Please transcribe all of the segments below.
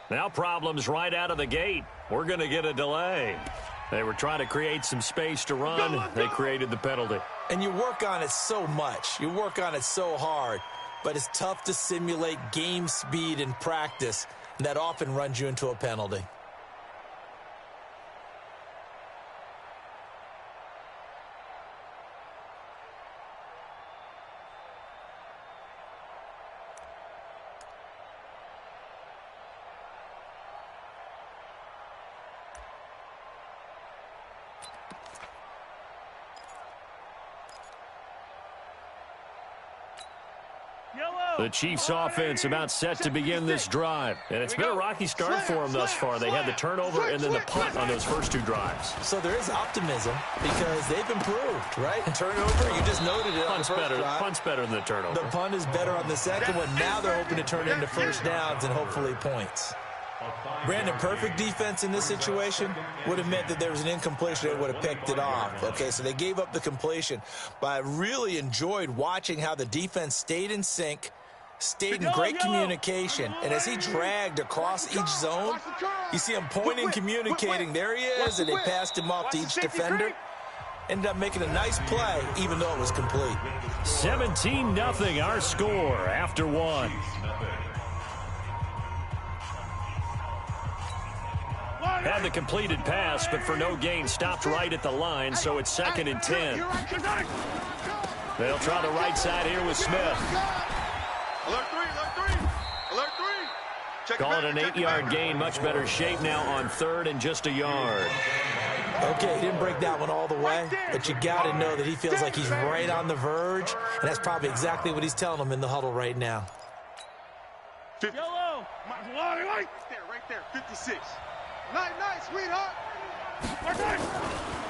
Now problems right out of the gate. We're going to get a delay. They were trying to create some space to run. They created the penalty. And you work on it so much. You work on it so hard. But it's tough to simulate game speed in practice. And that often runs you into a penalty. The Chiefs offense about set to begin this drive. And it's been a rocky start for them thus far. They had the turnover and then the punt on those first two drives. So there is optimism because they've improved, right? Turnover, you just noted it on the first drive. Punt's better than the turnover. The punt is better on the second one. Now they're hoping to turn it into first downs and hopefully points. Brandon, perfect defense in this situation would have meant that there was an incompletion. They would have picked it off. Okay, so they gave up the completion. But I really enjoyed watching how the defense stayed in sync, stayed in great communication. And as he dragged across each zone, you see him pointing, communicating. There he is, and they passed him off to each defender. Ended up making a nice play, even though it was complete. 17-0 our score after one. Had the completed pass, but for no gain, stopped right at the line, so it's 2nd and 10. They'll try the right side here with Smith. Alert 3, alert 3. Call it an 8-yard gain, much better shape now on 3rd and just a yard. Okay, he didn't break that one all the way, but you got to know that he feels like he's right on the verge, and that's probably exactly what he's telling them in the huddle right now. Yellow. Right there, 56. Nice, sweetheart.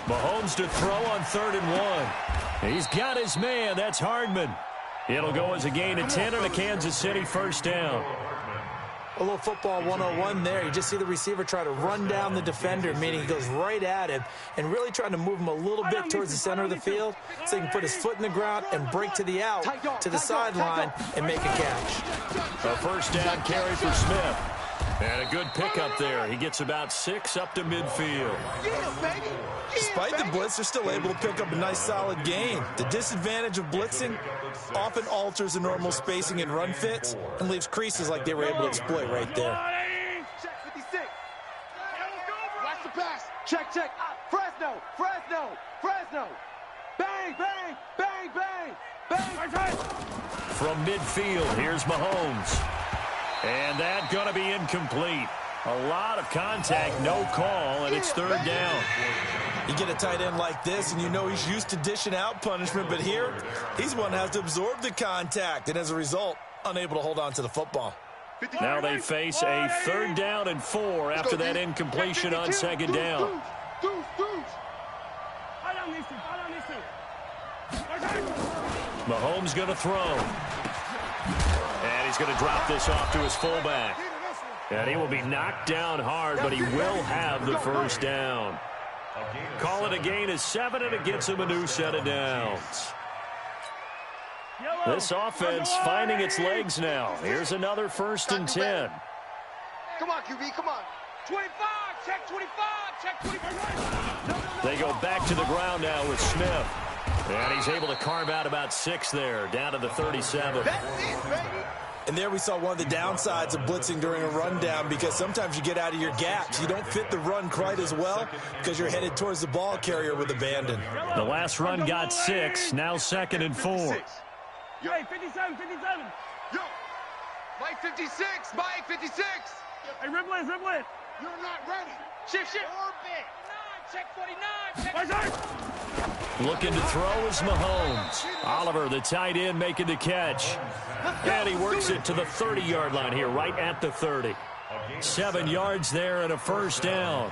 Mahomes to throw on 3rd and 1. He's got his man. That's Hardman. It'll go as a gain of 10 and a Kansas City first down. A little football 101 there. You just see the receiver try to run down the defender, meaning he goes right at him and really trying to move him a little bit towards the center of the field so he can put his foot in the ground and break to the out, to the sideline, and make a catch. A first down carry for Smith. And a good pickup there. He gets about 6 up to midfield. Despite the blitz, they're still able to pick up a nice, solid gain. The disadvantage of blitzing often alters the normal spacing and run fits and leaves creases like they were able to exploit right there. Check 56. Watch the pass. Check. Fresno. Bang. From midfield, here's Mahomes. And that's going to be incomplete. A lot of contact, no call, and it's 3rd down. You get a tight end like this, and you know he's used to dishing out punishment, but here, he's one that has to absorb the contact, and as a result, unable to hold on to the football. Now they face a 3rd down and 4 after that incompletion on 2nd down. Mahomes going to throw. And he's going to drop this off to his fullback. And he will be knocked down hard, but he will have the first down. Call it a gain of 7, and it gets him a new set of downs. This offense finding its legs now. Here's another 1st and 10. Come on, QB, come on. 25, check 25. They go back to the ground now with Smith. And he's able to carve out about 6 there, down to the 37. That's it, baby. And there we saw one of the downsides of blitzing during a rundown because sometimes you get out of your gaps. You don't fit the run quite as well because you're headed towards the ball carrier with abandon. The last run got 6, now 2nd and 4. Hey, 57. Yo, Mike 56, Mike 56. Hey, ribble it. You're not ready. Shift. Orbit. Check 49. Looking to throw is Mahomes. Oliver, the tight end, making the catch. And he works it to the 30-yard line here, right at the 30. 7 yards there and a first down.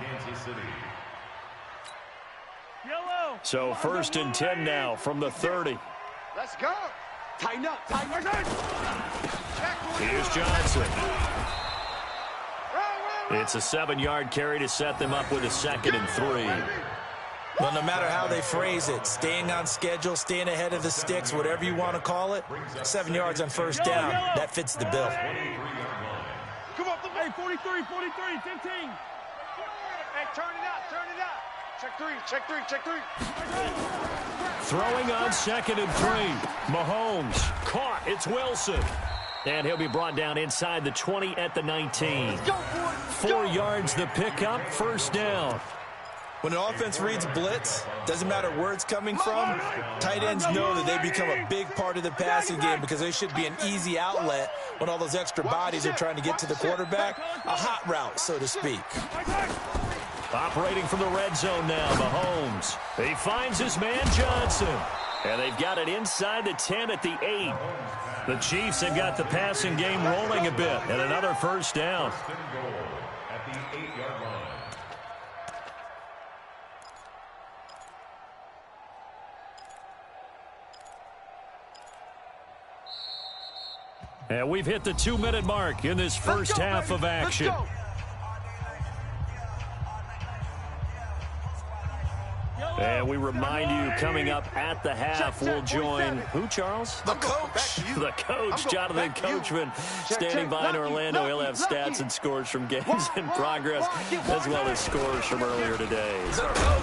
So 1st and 10 now from the 30. Let's go. Tighten up. Here's Johnson. It's a 7-yard carry to set them up with a 2nd and 3. Well, no matter how they phrase it, staying on schedule, staying ahead of the sticks, whatever you want to call it, 7 yards on first down, that fits the bill. Come on. Hey, 43, 15. Hey, turn it up. Check three. Throwing on 2nd and 3. Mahomes caught. It's Wilson. And he'll be brought down inside the 20 at the 19. 4 yards the pickup, first down. When an offense reads blitz, doesn't matter where it's coming from, tight ends know that they become a big part of the passing game because they should be an easy outlet when all those extra bodies are trying to get to the quarterback. A hot route, so to speak. Operating from the red zone now, Mahomes. He finds his man Johnson. And they've got it inside the 10 at the 8. The Chiefs have got the passing game rolling a bit. And another first down. At the 8-yard line. And we've hit the 2-minute mark in this first half of action. And we remind you, coming up at the half, we'll join who, Charles? The coach. The coach, Jonathan Coachman, standing by in Orlando. He'll have stats and scores from games in progress, as well as scores from earlier today.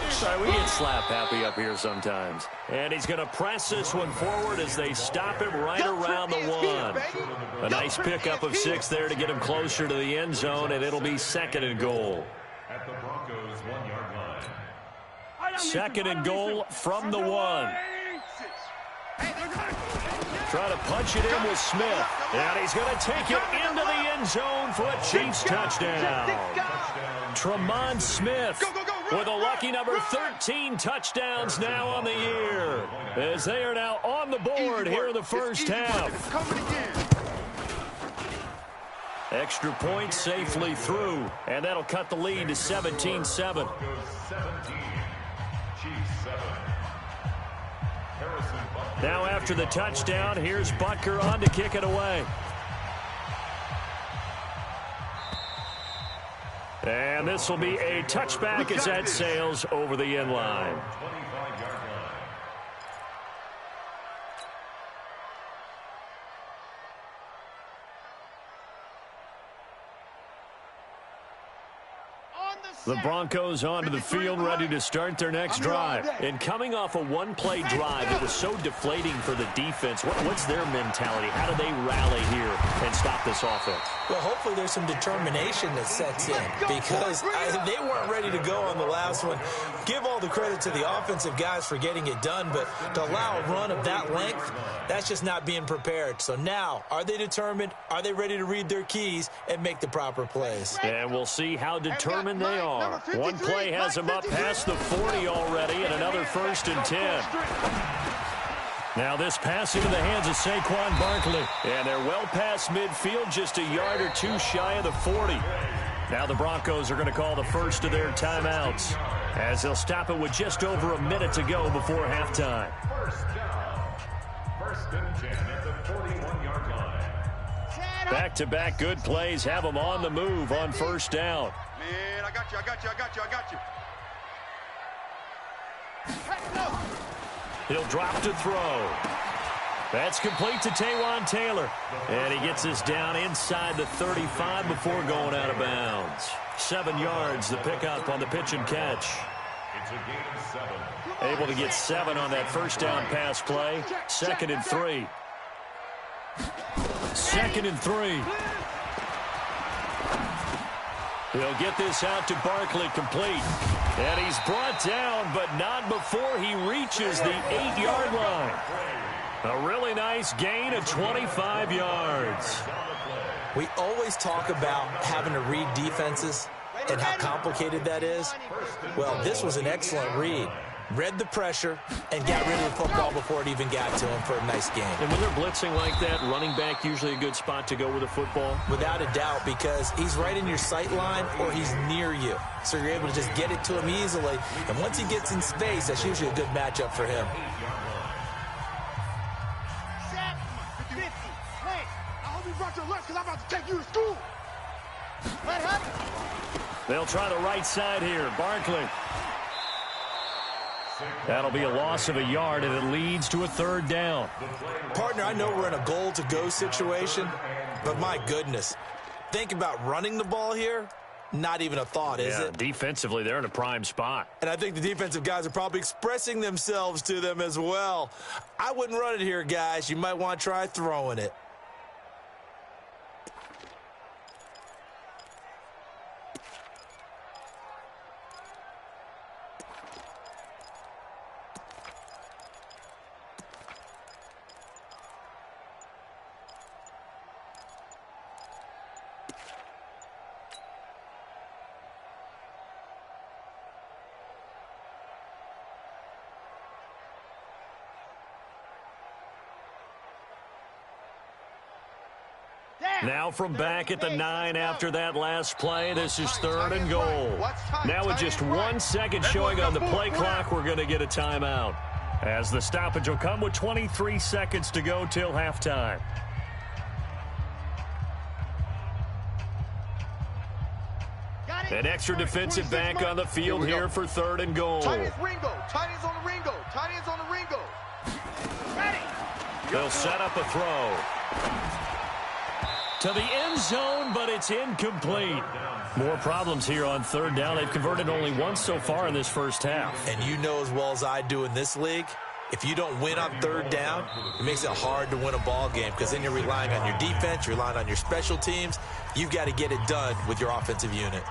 Sorry, we get slap happy up here sometimes. And he's going to press this one forward as they stop him right around the 1. A nice pickup of 6 there to get him closer to the end zone, and it'll be 2nd and goal. At the Broncos' 1-yard line. 2nd and goal from the 1. Trying to punch it in with Smith. And he's going to take it into the end zone for a Chiefs touchdown. Tremont Smith with a lucky number 13 touchdowns now on the year, as they are now on the board here in the first half. Extra point safely through, and that'll cut the lead to 17-7. Now after the touchdown, here's Butker on to kick it away. And this will be a touchback as that sails over the end line. The Broncos onto the field, ready to start their next drive. And coming off a one-play drive, it was so deflating for the defense. What's their mentality? How do they rally here and stop this offense? Well, hopefully there's some determination that sets in, because they weren't ready to go on the last one. Give all the credit to the offensive guys for getting it done, but to allow a run of that length, that's just not being prepared. So now, are they determined? Are they ready to read their keys and make the proper plays? And we'll see how determined they are. One play has them up past the 40 already, and another 1st and 10. Now this pass into the hands of Saquon Barkley. And they're well past midfield, just a yard or 2 shy of the 40. Now the Broncos are going to call the first of their timeouts, as they'll stop it with just over a minute to go before halftime. First down. 1st and 10 at the 41-yard line. Back-to-back good plays have them on the move on 1st down. Man, I got you. He'll drop to throw. That's complete to Taywan Taylor. And he gets this down inside the 35 before going out of bounds. 7 yards, the pickup on the pitch and catch. It's a gain of 7. Able to get 7 on that 1st down pass play. 2nd and 3. 2nd and 3. He'll get this out to Barkley, complete. And he's brought down, but not before he reaches the 8-yard line. A really nice gain of 25 yards. We always talk about having to read defenses and how complicated that is. Well, this was an excellent read. Read the pressure and got rid of the football before it even got to him for a nice game. And when they're blitzing like that, running back usually a good spot to go with the football? Without a doubt, because he's right in your sight line or he's near you. So you're able to just get it to him easily. And once he gets in space, that's usually a good matchup for him. I hope you brought your lunch because I'm about to take you to school. They'll try the right side here. Barkley. That'll be a loss of a yard, and it leads to a 3rd down. Partner, I know we're in a goal-to-go situation, but my goodness, think about running the ball here, not even a thought, is it? Defensively, they're in a prime spot. And I think the defensive guys are probably expressing themselves to them as well. I wouldn't run it here, guys. You might want to try throwing it. Now from back at the 9 after that last play, this is 3rd and goal. Now with just 1 second showing on the play clock, we're going to get a timeout. As the stoppage will come with 23 seconds to go till halftime. An extra defensive back on the field here for 3rd and goal. Tight ends Ringo. Tight ends on the Ringo. Tight ends on the Ringo. Ready. They'll set up a throw to the end zone, but it's incomplete. More problems here on 3rd down. They've converted only once so far in this first half. And you know as well as I do in this league, if you don't win on 3rd down, it makes it hard to win a ball game because then you're relying on your defense, you're relying on your special teams. You've got to get it done with your offensive unit.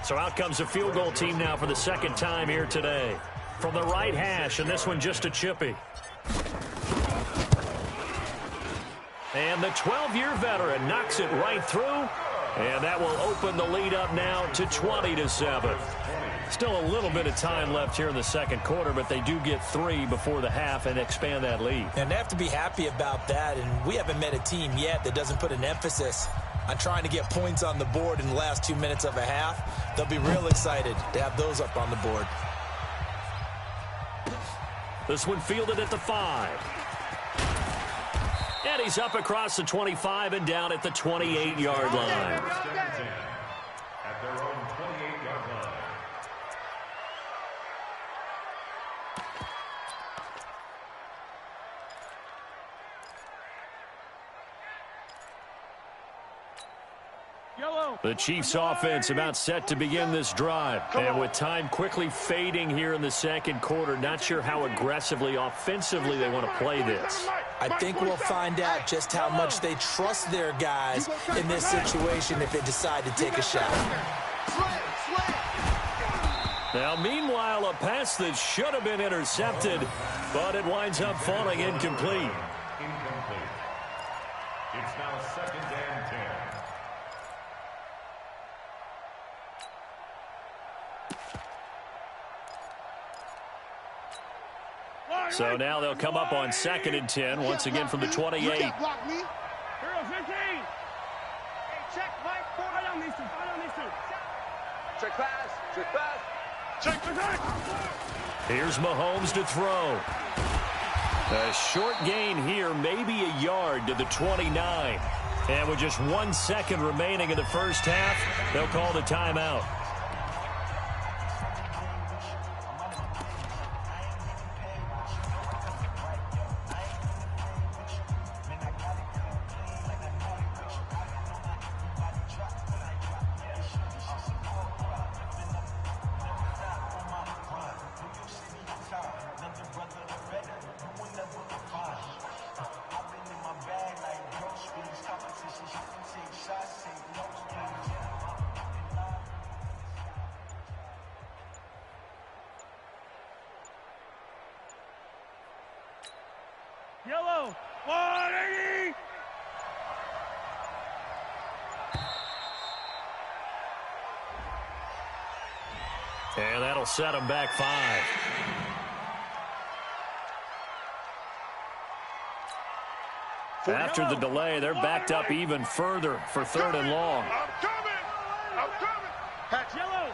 So out comes a field goal team now for the 2nd time here today. From the right hash, and this one just a chippy. And the 12-year veteran knocks it right through, and that will open the lead up now to 20-7. Still a little bit of time left here in the 2nd quarter, but they do get 3 before the half and expand that lead. And they have to be happy about that, and we haven't met a team yet that doesn't put an emphasis on trying to get points on the board in the last 2 minutes of a half. They'll be real excited to have those up on the board. This one fielded at the 5. And he's up across the 25 and down at the 28-yard line. At their own 28-yard line. The Chiefs offense about set to begin this drive. And with time quickly fading here in the 2nd quarter, not sure how aggressively, offensively they want to play this. I think we'll find out just how much they trust their guys in this situation if they decide to take a shot. Now, meanwhile, a pass that should have been intercepted, but it winds up falling incomplete. Incomplete. It's now 2nd and 10. So now they'll come up on 2nd and 10, once again from the 28. Hero 15. Hey, check, Mike. Fight on these two. Fight on these two. Check pass. Check pass. Check, check. Here's Mahomes to throw. A short gain here, maybe a yard to the 29. And with just 1 second remaining in the first half, they'll call the timeout. Yellow. 180. And that'll set them back 5. After the delay, they're backed up even further for 3rd and long. I'm coming. I'm coming. Patch yellow.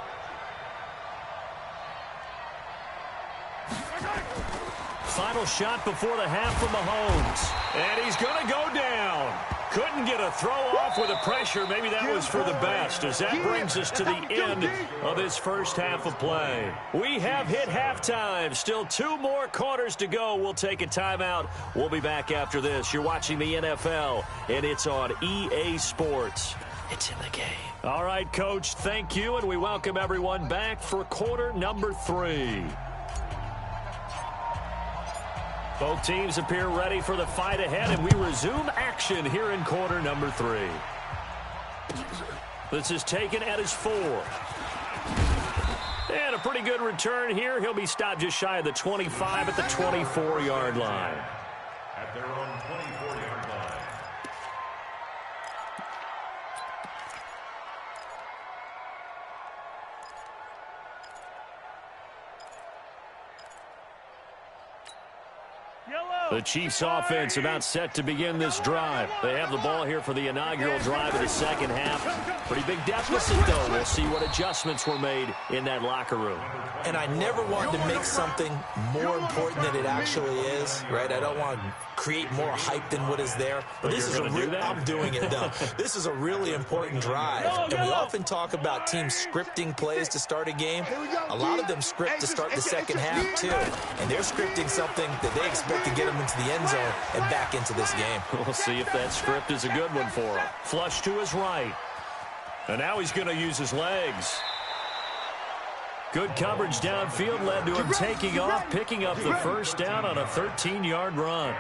Final shot before the half from Mahomes. And he's going to go down. Couldn't get a throw off with the pressure. Maybe that was for the best, as that brings us to the end of this first half of play. We have hit halftime. Still 2 more quarters to go. We'll take a timeout. We'll be back after this. You're watching the NFL, and it's on EA Sports. It's in the game. All right, Coach, thank you, and we welcome everyone back for quarter number 3. Both teams appear ready for the fight ahead, and we resume action here in quarter number 3. This is taken at his 4. And a pretty good return here. He'll be stopped just shy of the 25 at the 24-yard line. At their own 24-yard line. The Chiefs offense about set to begin this drive. They have the ball here for the inaugural drive of the second half. Pretty big deficit, though. We'll see what adjustments were made in that locker room. And I never want to make something more important than it actually is, right? I don't want to create more hype than what is there. But this is I'm doing it, though. This is a really important drive. And we often talk about teams scripting plays to start a game. A lot of them script to start the second half, too. And they're scripting something that they expect to get them into the end zone and back into this game. We'll see if that script is a good one for him. Flush to his right. And now he's going to use his legs. Good coverage downfield led to him taking off, picking up the first down on a 13-yard run.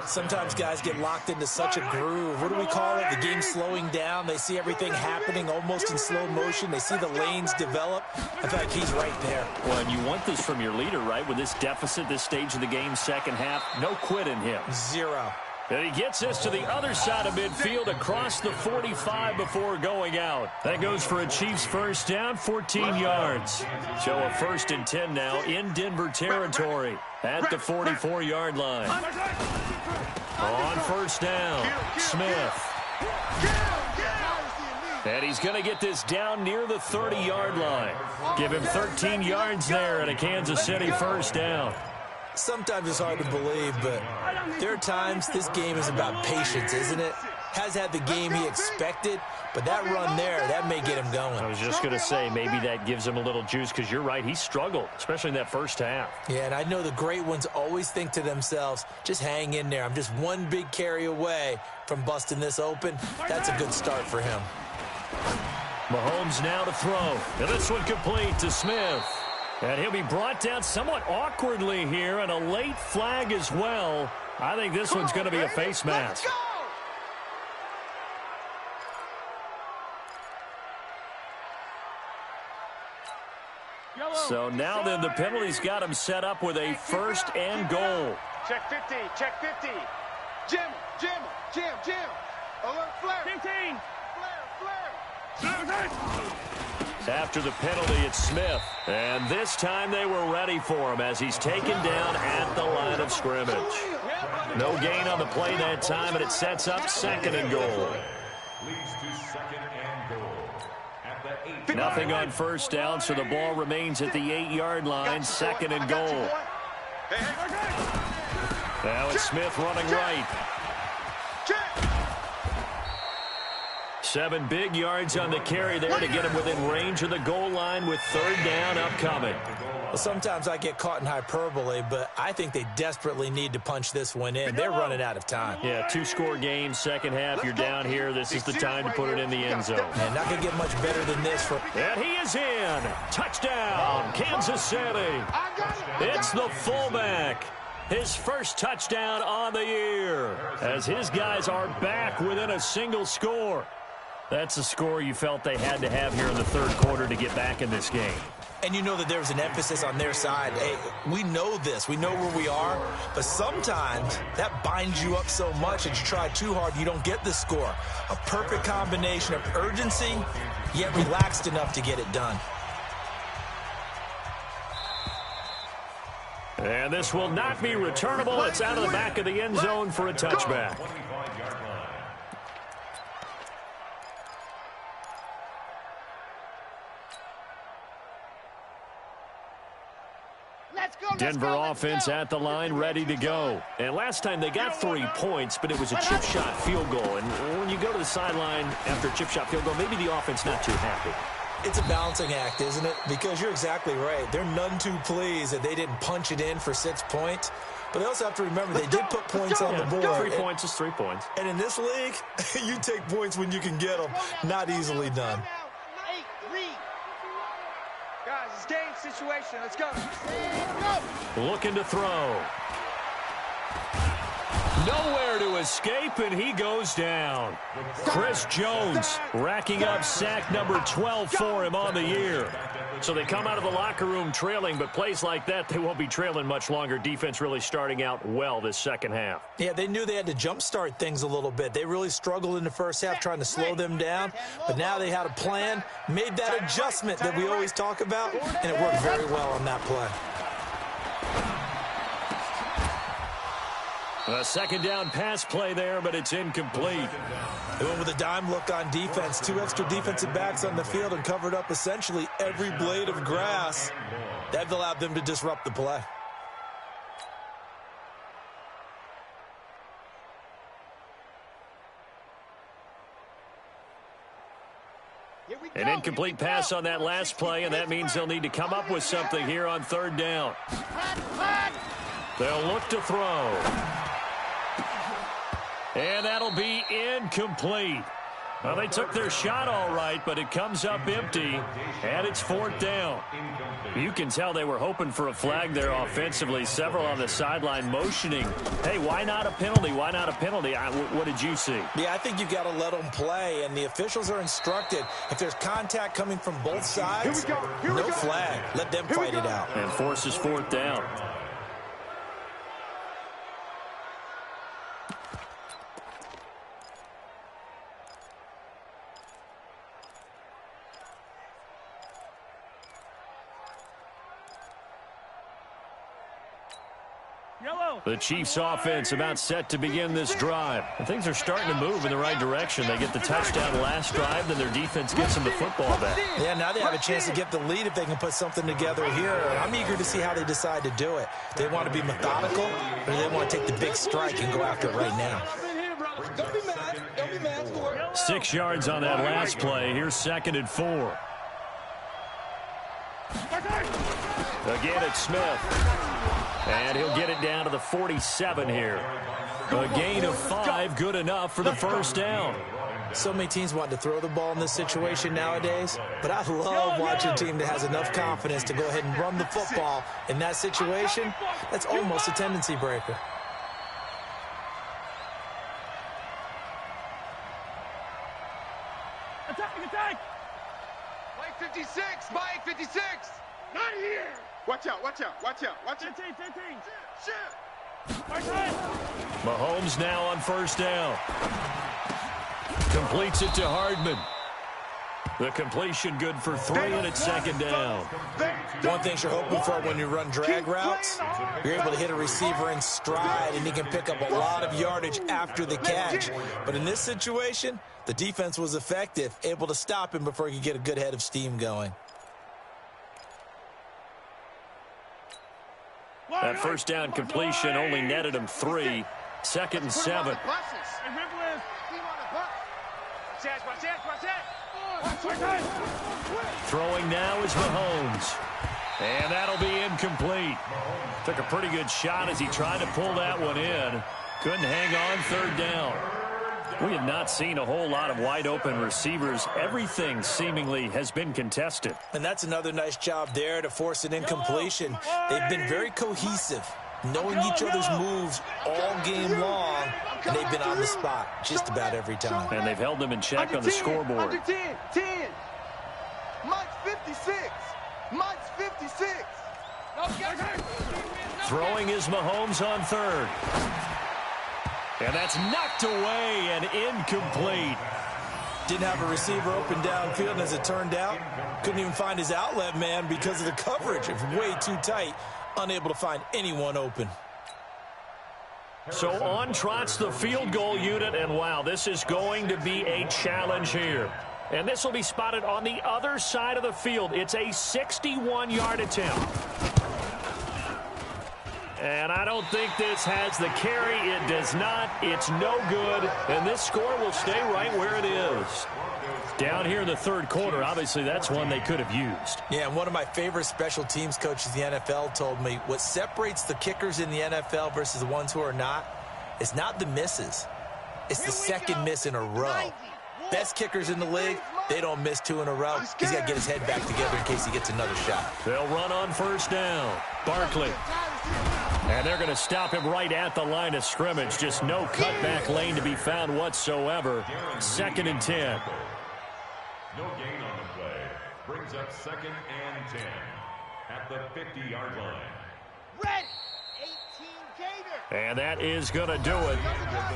Sometimes guys get locked into such a groove. What do we call it? The game's slowing down. They see everything happening almost in slow motion. They see the lanes develop. I feel like he's right there. Well, and you want this from your leader, right? With this deficit, this stage of the game, second half, no quit in him. 0. And he gets us to the other side of midfield across the 45 before going out. That goes for a Chiefs first down, 14 yards. So a 1st and 10 now in Denver territory at the 44-yard line. On first down, Smith. And he's going to get this down near the 30-yard line. Give him 13 yards there and a Kansas City first down. Sometimes it's hard to believe, but there are times this game is about patience, isn't it? Has had the game he expected, but that run there, that may get him going. I was just going to say, maybe that gives him a little juice, because you're right, he struggled, especially in that first half. Yeah, and I know the great ones always think to themselves, just hang in there. I'm just one big carry away from busting this open. That's a good start for him. Mahomes now to throw. And this one complete to Smith. And he'll be brought down somewhat awkwardly here, and a late flag as well. I think this one's going to be a face mask. So now then the penalty's got him set up with a 1st and goal. Check 50, check 50. Jim. Alert, flare. 15. Flare. After the penalty, it's Smith. And this time they were ready for him as he's taken down at the line of scrimmage. No gain on the play that time, and it sets up 2nd and goal. Leads to 2nd and goal. At the 8. Nothing on first down, so the ball remains at the 8-yard line, 2nd and goal. Now it's Smith running right. 7 big yards on the carry there to get him within range of the goal line with 3rd down upcoming. Well, sometimes I get caught in hyperbole, but I think they desperately need to punch this one in. They're running out of time. Yeah, 2-score game, second half. You're down here. This is the time to put it in the end zone. And not going to get much better than this. And he is in. Touchdown, Kansas City. It's the fullback. His first touchdown on the year as his guys are back within a single score. That's a score you felt they had to have here in the 3rd quarter to get back in this game. And you know that there's an emphasis on their side. Hey, we know this. We know where we are. But sometimes that binds you up so much that you try too hard, you don't get the score. A perfect combination of urgency, yet relaxed enough to get it done. And this will not be returnable. It's out of the back of the end zone for a touchback. Denver offense at the line, ready to go. And last time they got 3 points, but it was a chip shot field goal. And when you go to the sideline after a chip shot field goal, maybe the offense not too happy. It's a balancing act, isn't it? Because you're exactly right. They're none too pleased that they didn't punch it in for 6 points. But they also have to remember they did put points on the board. 3 points is 3 points. And in this league, you take points when you can get them. Not easily done. Guys, it's game situation. Let's go. Looking to throw. Nowhere to escape, and he goes down. Chris Jones racking up sack number 12 for him on the year. So they come out of the locker room trailing, but plays like that, they won't be trailing much longer. Defense really starting out well this second half. Yeah, they knew they had to jumpstart things a little bit. They really struggled in the first half trying to slow them down, but now they had a plan, made that adjustment that we always talk about, and it worked very well on that play. A second down pass play there, but it's incomplete. They went with a dime look on defense. 2 extra defensive backs on the field and covered up essentially every blade of grass. That allowed them to disrupt the play. An incomplete pass on that last play, and that means they'll need to come up with something here on third down. They'll look to throw. And that'll be incomplete. Well, they took their shot all right, but it comes up empty, and it's fourth down. You can tell they were hoping for a flag there offensively. Several on the sideline motioning, hey, why not a penalty? Why not a penalty? What did you see? Yeah, I think you got to let them play, and the officials are instructed. If there's contact coming from both sides, no flag. Let them fight it out. And forces fourth down. The Chiefs offense about set to begin this drive. And things are starting to move in the right direction. They get the touchdown last drive, then their defense gets them the football back. Yeah, now they have a chance to get the lead if they can put something together here. I'm eager to see how they decide to do it. They want to be methodical, or do they want to take the big strike and go after it right now? 6 yards on that last play. Here's 2nd and 4. Again, it's Smith. And he'll get it down to the 47 here. A gain of 5, good enough for the first down. So many teams want to throw the ball in this situation nowadays, but I love watching a team that has enough confidence to go ahead and run the football. In that situation, that's almost a tendency breaker. Attack! Mike 56, Mike 56. Not here! Watch out. 15. Mahomes now on first down. Completes it to Hardman. The completion good for 3, and it's 2nd down. One thing you're hoping for when you run drag routes, you're able to hit a receiver in stride, and he can pick up a lot of yardage after the catch. But in this situation, the defense was effective, able to stop him before he could get a good head of steam going. That first down completion only netted him 3. 2nd and 7. Throwing now is Mahomes. And that'll be incomplete. Took a pretty good shot as he tried to pull that one in. Couldn't hang on 3rd down. We have not seen a whole lot of wide-open receivers. Everything seemingly has been contested. And that's another nice job there to force an incompletion. They've been very cohesive, knowing each other's moves all game long, and they've been on the spot just about every time. And they've held them in check on the scoreboard. Under 10. Mike's 56. Mike's 56. Throwing is Mahomes on 3rd. And that's knocked away and incomplete. Didn't have a receiver open downfield, and as it turned out, couldn't even find his outlet man because of the coverage. It was way too tight, unable to find anyone open. So on trots the field goal unit, and wow, this is going to be a challenge here. And this will be spotted on the other side of the field. It's a 61-yard attempt. And I don't think this has the carry. It does not. It's no good. And this score will stay right where it is. Down here in the third quarter, obviously that's one they could have used. Yeah, and one of my favorite special teams coaches in the NFL told me what separates the kickers in the NFL versus the ones who are not is not the misses. It's the second miss in a row. Best kickers in the league, they don't miss 2 in a row. He's got to get his head back together in case he gets another shot. They'll run on first down. Barkley. And they're going to stop him right at the line of scrimmage. Just no cutback lane to be found whatsoever. 2nd and 10. No gain on the play. Brings up 2nd and 10 at the 50-yard line. Ready. 18 Gator. And that is going to do it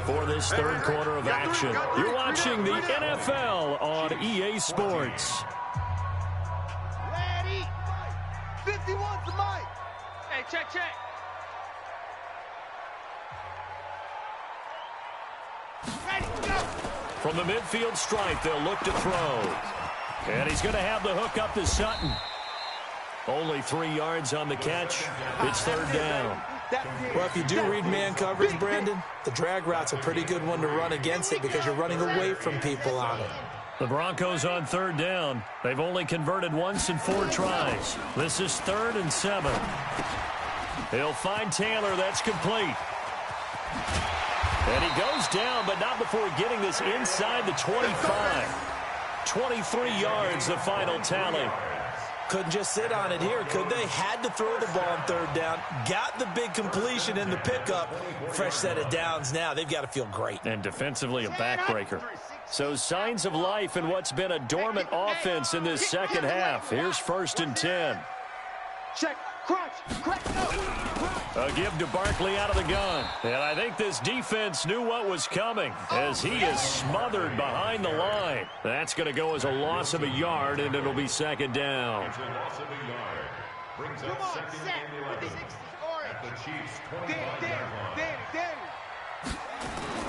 for this third quarter of action. You're watching the NFL on EA Sports. Ready. 51 to Mike. Hey, check. Ready, go. From the midfield stripe, they'll look to throw. And he's going to have the hook up to Sutton. Only 3 yards on the catch. It's third down. Well, if you do read man coverage, Brandon, the drag route's a pretty good one to run against it because you're running away from people on it. The Broncos on third down. They've only converted once in 4 tries. This is 3rd and 7. He'll find Taylor. That's complete. And he goes down, but not before getting this inside the 25. 23 yards, the final tally. Couldn't just sit on it here, could they? Had to throw the ball on third down. Got the big completion in the pickup. Fresh set of downs now. They've got to feel great. And defensively a backbreaker. So signs of life in what's been a dormant offense in this second half. Here's 1st and 10. Check. Crunch. A give to Barkley out of the gun. And I think this defense knew what was coming as he is smothered behind the line. That's going to go as a loss of a yard, and it'll be 2nd down. It's a loss of a yard. Brings up 2nd and 11 at the Chiefs' 25-yard line.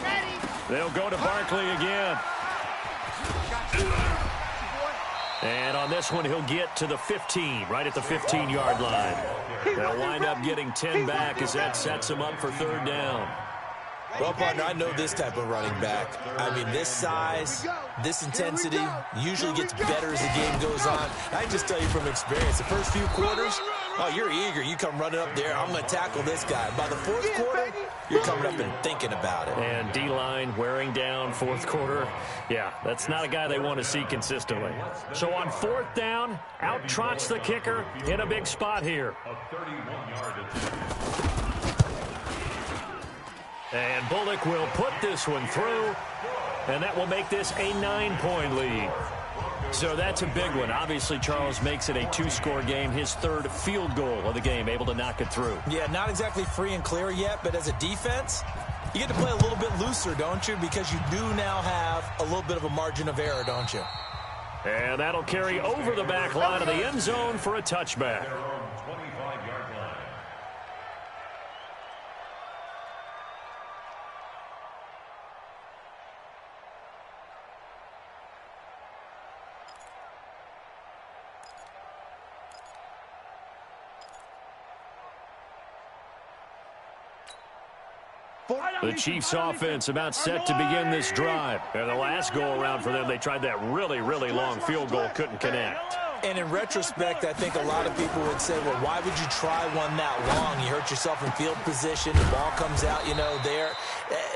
Ready. They'll go to Barkley again. And on this one, he'll get to the 15, right at the 15-yard line. They'll wind up getting 10 back as that sets him up for third down. Well, partner, I know this type of running back. I mean, this size, this intensity usually gets better as the game goes on. I can just tell you from experience, the first few quarters, oh, you're eager. You come running up there, I'm going to tackle this guy. By the 4th quarter, you're coming up and thinking about it. And D-line wearing down 4th quarter. Yeah, that's not a guy they want to see consistently. So on 4th down, out trots the kicker in a big spot here. A 31-yard attempt. And Bullock will put this one through, and that will make this a 9-point lead. So that's a big one. Obviously, Charles makes it a 2-score game, his 3rd field goal of the game, able to knock it through. Yeah, not exactly free and clear yet, but as a defense, you get to play a little bit looser, don't you? Because you do now have a little bit of a margin of error, don't you? And that'll carry over the back line of the end zone for a touchback. Their own 25-yard line. The Chiefs offense about set to begin this drive. And the last go-around for them, they tried that really, really long field goal, couldn't connect. And in retrospect, I think a lot of people would say, well, why would you try one that long? You hurt yourself in field position. The ball comes out, there.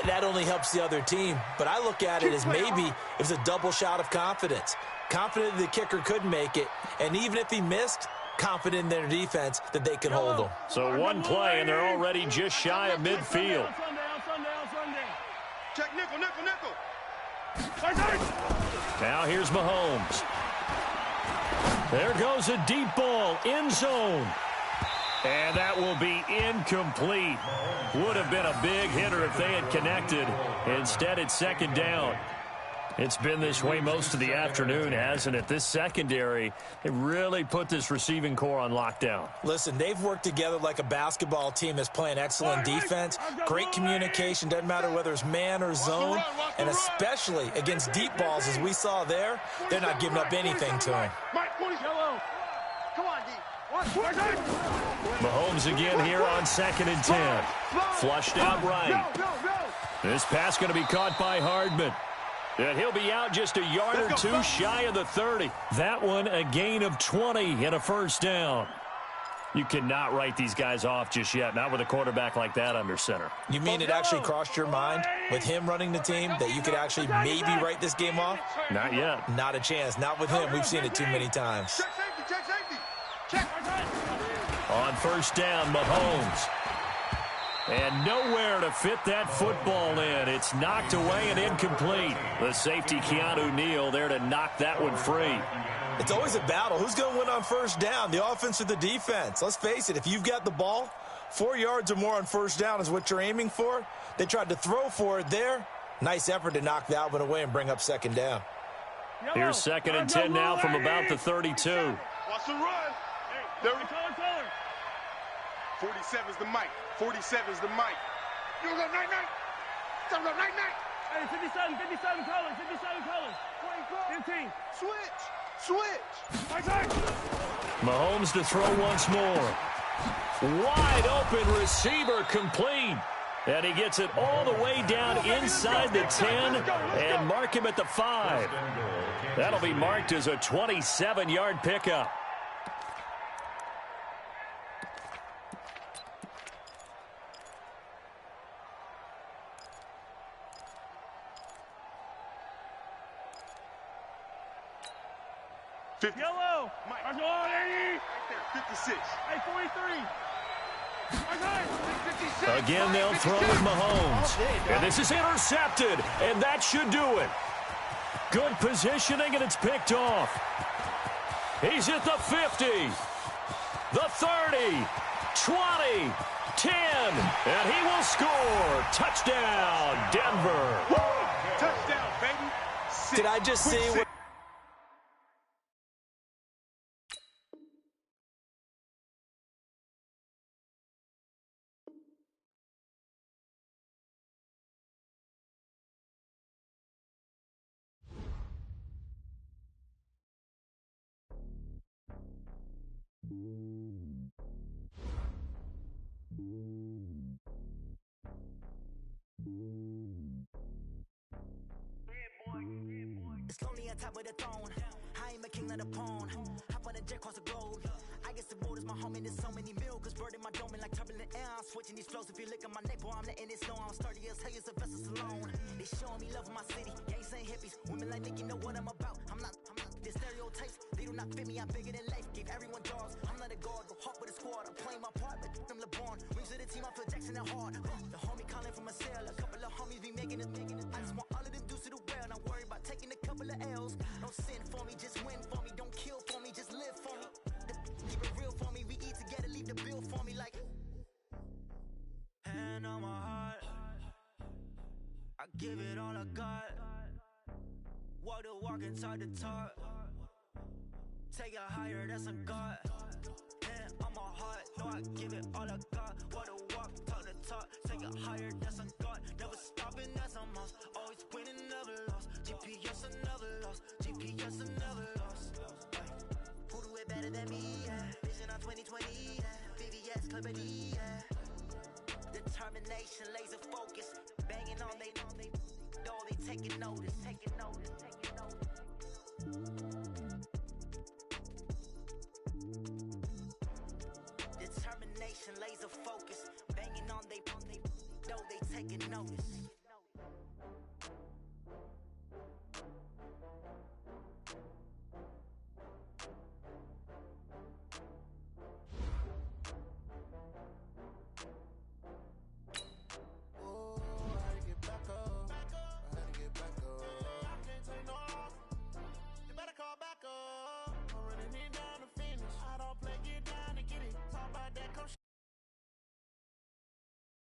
That only helps the other team. But I look at it as maybe it was a double shot of confidence. Confident the kicker could make it. And even if he missed, confident in their defense that they could hold him. So one play, and they're already just shy of midfield. Check nickel. Now here's Mahomes. There goes a deep ball, end zone. And that will be incomplete. Would have been a big hitter if they had connected. Instead, it's 2nd down. It's been this way most of the afternoon, hasn't it? This secondary, they really put this receiving core on lockdown. Listen, they've worked together like a basketball team that's playing excellent defense. Great communication, doesn't matter whether it's man or zone. And especially against deep balls, as we saw there, they're not giving up anything to him. Come on, D. Mahomes again here on 2nd and 10. Flushed out right. This pass going to be caught by Hardman. And he'll be out just a yard or two shy of the 30. That one a gain of 20 and a first down. You cannot write these guys off just yet, not with a quarterback like that under center. You mean it actually crossed your mind with him running the team that you could actually maybe write this game off? Not yet. Not a chance. Not with him. We've seen it too many times. Check safety, check safety. Check. On first down, Mahomes. And nowhere to fit that football in. It's knocked away and incomplete. The safety, Keanu Neal, there to knock that one free. It's always a battle. Who's going to win on first down, the offense or the defense? Let's face it, if you've got the ball, 4 yards or more on first down is what you're aiming for. They tried to throw for it there. Nice effort to knock that one away and bring up second down. Here's 2nd and 10 now from about the 32. Watch the run. 47's the mic. 47's the mic. You go night-night. Go night-night. Hey, 57 colors, 57 colors. 15. Switch. My turn. Mahomes to throw once more. Wide open receiver complete. And he gets it all the way down inside the 10 and mark him at the 5. That'll be marked as a 27-yard pickup. Yellow. Right there, 56. Hey, 43. Again, they'll throw with Mahomes. And this is intercepted, and that should do it. Good positioning, and it's picked off. He's at the 50, the 30, 20, 10, and he will score. Touchdown, Denver. Touchdown, baby. Did I just see what... It's lonely on top of the throne. I am a king of the pawn. Hop on a jet across the globe. I guess the world is my home and there's so many milks. Bird in my dome and like turbulent air. I'm switching these flows. If you look at my neck, boy, I'm letting it snow. I'm sturdy as hell as a vessel alone. They showing me love in my city. Gangs ain't hippies. Women like Nick, you know what I'm about. I'm not the stereotypes. They do not fit me. I'm bigger than life. Gave everyone dogs. I'm not a guard. Go hawk with a squad. I'm playing my part, but them LeBron. Rings to the team. I feel Jackson and hard. The homie calling from a cell. A couple of homies be making it. I just want all of them dudes to the well. Not worry about taking a couple of L's. Don't sin for me, just win for me. Don't kill for me, just live for me. Keep it real for me. We eat together, leave the bill for me like. Hand on my heart, I give it all I got. Walk the walk and talk the talk. Take it higher, that's a God. Hand on my heart, no, I give it all I got. Walk the walk, talk the talk. Take it higher, that's a God. Never stopping, that's a must. Always winning, never lost. GPS, I never lost. GPS, I never lost. Who do it better than me? Yeah. Vision on 2020. Yeah. VVS, Clippity. Yeah. Determination, laser focus. Banging on they know they taking notice. Taking notice. Taking notice. Determination, laser focus. Banging on they know they taking notice.